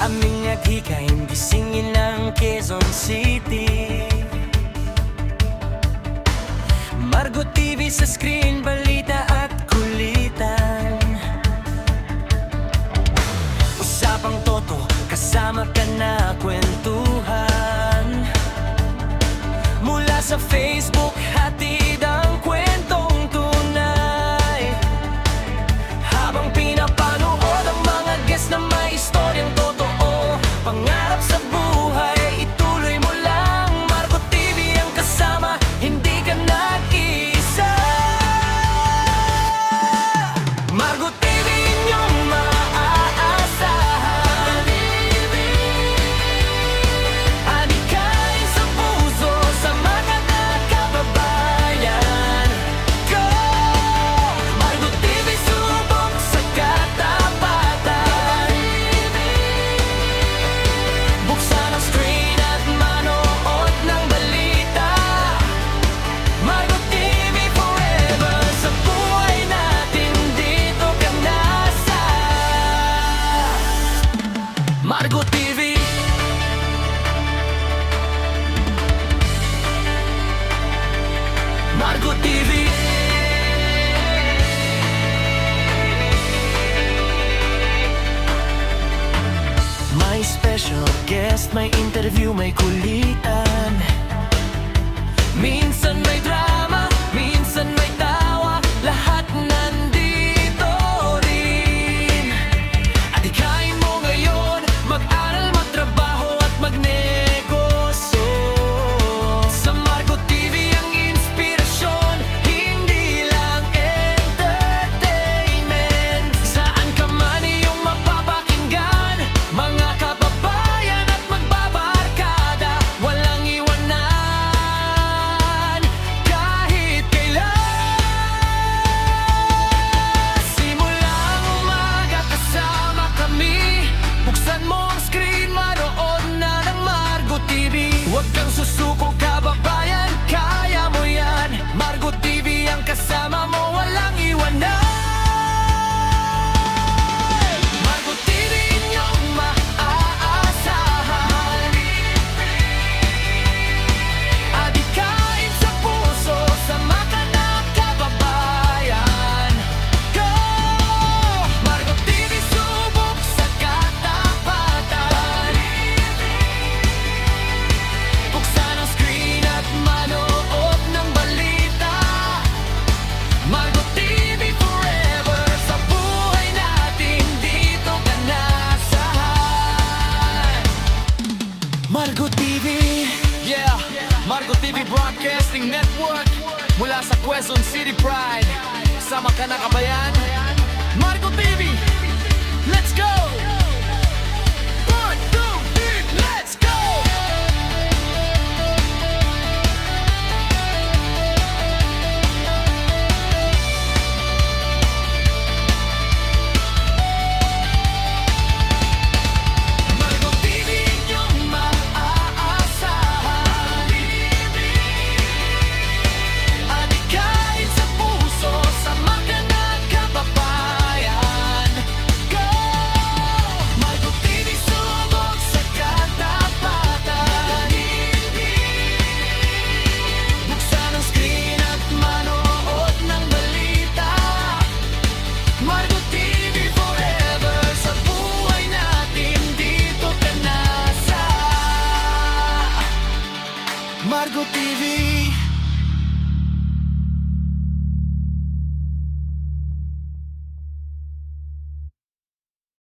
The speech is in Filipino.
Aming naghikain, gisingin ng Quezon City. Margo TV sa screen, balita at kulitan. Usapang toto, kasama ka na kwentuhan. Mula sa Facebook, hatid ang kwentong tunay. Habang pinapanood ang mga guest na may istoryang totoo, pangarap sa buhay, ituloy mo lang. Margo TV ang kasama, hindi ka nag-iisa. Margo TV inyong maaasahan. Adikain sa puso, sa mga kababayan. Go! Margo TV, subok sa katapatan. Buksan ang screen at manood ng balita. Margo TV forever, sa buhay natin dito ka nasa. Margo TV. Margo TV. May special guest, may interview, may kulitan. Minsan may drama, minsan may tawa, lahat nandito rin. At ikain mo ngayon, mag-aral, magtrabaho at magnegosyo. Sa Margo TV ang inspirasyon, hindi lang entertainment. Saan ka man iyong mapapakinggan, mga kababayan at magbabarkada, walang iwanan kahit kailan. Simulang umaga kasama kami, buksan mo ang screen, manood na ng Margo TV. Huwag kang susuko kababayan, kaya mo yan. Margo TV ang kasama mo, walang iwanan. Margo TV inyong maaasahan. Adikain sa puso, sa mata ng kababayan. Go! Margo TV, subok sa katapatan. Buksan ang screen at manood ng balita. Margo TV forever, sa buhay natin dito ka nasahan. Margo TV. Yeah, Margo TV Broadcasting Network. Mula sa Quezon City Pride, sama ka na kabayan. Margo TV, let's go!